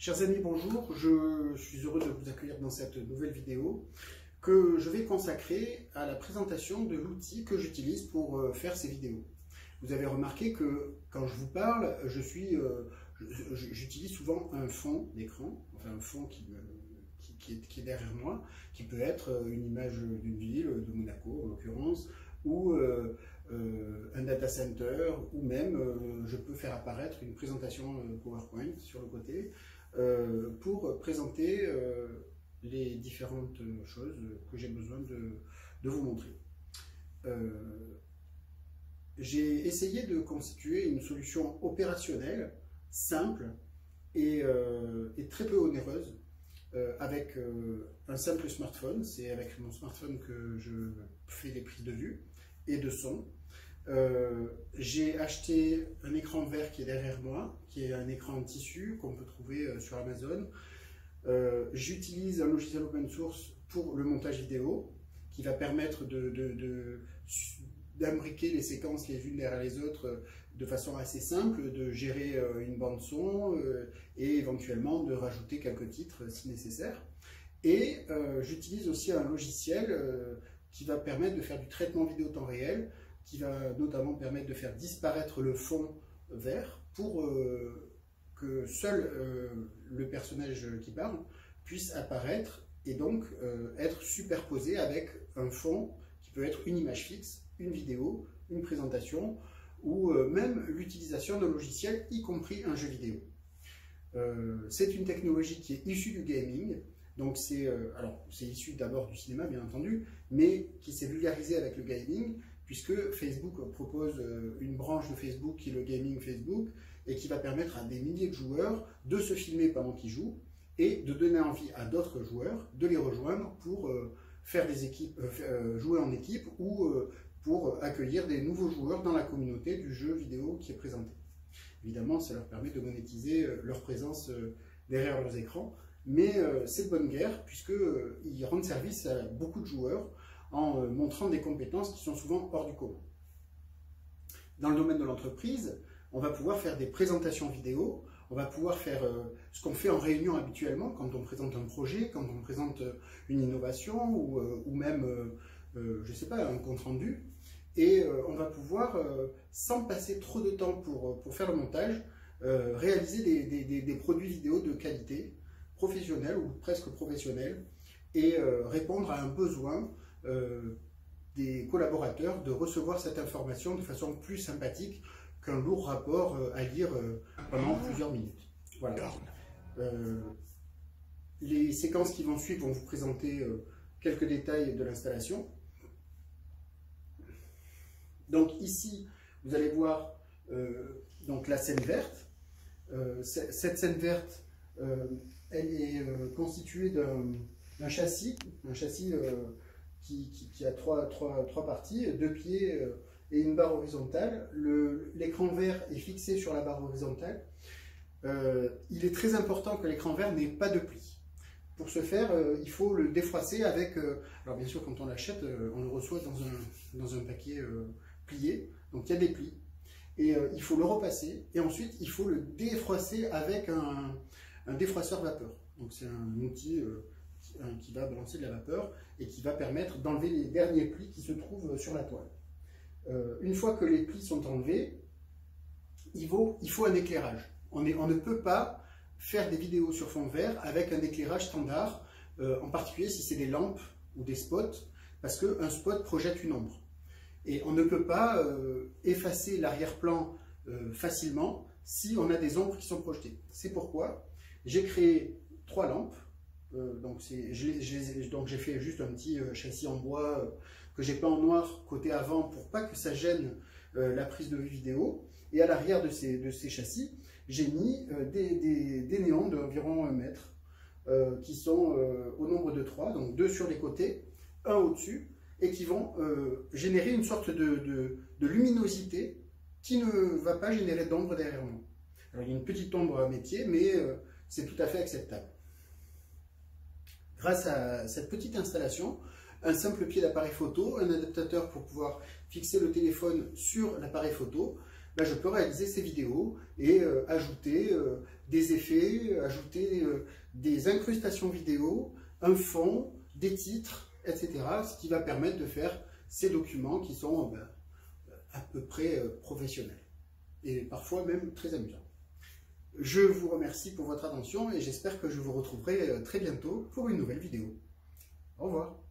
Chers amis, bonjour, je suis heureux de vous accueillir dans cette nouvelle vidéo que je vais consacrer à la présentation de l'outil que j'utilise pour faire ces vidéos. Vous avez remarqué que quand je vous parle, j'utilise souvent un fond d'écran, enfin un fond qui est derrière moi, qui peut être une image d'une ville, de Monaco en l'occurrence, ou un data center, ou même je peux faire apparaître une présentation PowerPoint sur le côté pour présenter les différentes choses que j'ai besoin de vous montrer. J'ai essayé de constituer une solution opérationnelle, simple et très peu onéreuse, avec un simple smartphone. C'est avec mon smartphone que je fais des prises de vue et de son. J'ai acheté un écran vert qui est derrière moi, qui est un écran en tissu qu'on peut trouver sur Amazon. J'utilise un logiciel open source pour le montage vidéo qui va permettre d'imbriquer les séquences les unes derrière les autres de façon assez simple, de gérer une bande son et éventuellement de rajouter quelques titres si nécessaire. Et j'utilise aussi un logiciel qui va permettre de faire du traitement vidéo temps réel, qui va notamment permettre de faire disparaître le fond vert pour que seul le personnage qui parle puisse apparaître et donc être superposé avec un fond qui peut être une image fixe, une vidéo, une présentation ou même l'utilisation d'un logiciel, y compris un jeu vidéo. C'est une technologie qui est issue du gaming, donc c'est issu d'abord du cinéma bien entendu, mais qui s'est vulgarisée avec le gaming, puisque Facebook propose une branche de Facebook qui est le Gaming Facebook et qui va permettre à des milliers de joueurs de se filmer pendant qu'ils jouent et de donner envie à d'autres joueurs de les rejoindre pour faire des équipes, jouer en équipe ou pour accueillir des nouveaux joueurs dans la communauté du jeu vidéo qui est présenté. Évidemment, ça leur permet de monétiser leur présence derrière leurs écrans, mais c'est de bonne guerre puisqu'ils rendent service à beaucoup de joueurs en montrant des compétences qui sont souvent hors du commun. Dans le domaine de l'entreprise, on va pouvoir faire des présentations vidéo, on va pouvoir faire ce qu'on fait en réunion habituellement quand on présente un projet, quand on présente une innovation ou même, je ne sais pas, un compte-rendu. Et on va pouvoir, sans passer trop de temps pour faire le montage, réaliser des produits vidéo de qualité, professionnelle ou presque professionnelle, et répondre à un besoin des collaborateurs de recevoir cette information de façon plus sympathique qu'un lourd rapport à lire pendant plusieurs minutes. Voilà. Les séquences qui vont suivre vont vous présenter quelques détails de l'installation. Donc ici, vous allez voir donc la scène verte. Cette scène verte, elle est constituée d'un châssis, qui a trois parties, deux pieds et une barre horizontale. L'écran vert est fixé sur la barre horizontale. Il est très important que l'écran vert n'ait pas de plis. Pour ce faire, il faut le défroisser avec... alors bien sûr, quand on l'achète, on le reçoit dans un paquet plié, donc il y a des plis. Et il faut le repasser, et ensuite il faut le défroisser avec un défroisseur vapeur. Donc c'est un outil qui va balancer de la vapeur et qui va permettre d'enlever les derniers plis qui se trouvent sur la toile. Une fois que les plis sont enlevés, il faut un éclairage. On ne peut pas faire des vidéos sur fond vert avec un éclairage standard, en particulier si c'est des lampes ou des spots, parce qu'un spot projette une ombre. Et on ne peut pas effacer l'arrière-plan facilement si on a des ombres qui sont projetées. C'est pourquoi j'ai créé 3 lampes. Donc j'ai fait juste un petit châssis en bois que j'ai peint en noir côté avant pour pas que ça gêne la prise de vue vidéo. Et à l'arrière de ces châssis, j'ai mis des néons d'environ 1 mètre qui sont au nombre de 3, donc 2 sur les côtés, 1 au-dessus, et qui vont générer une sorte de luminosité qui ne va pas générer d'ombre derrière moi. Alors il y a une petite ombre à métier, mais c'est tout à fait acceptable. Grâce à cette petite installation, un simple pied d'appareil photo, un adaptateur pour pouvoir fixer le téléphone sur l'appareil photo, ben, je peux réaliser ces vidéos et ajouter des effets, ajouter des incrustations vidéo, un fond, des titres, etc. Ce qui va permettre de faire ces documents qui sont ben, à peu près professionnels et parfois même très amusants. Je vous remercie pour votre attention et j'espère que je vous retrouverai très bientôt pour une nouvelle vidéo. Au revoir.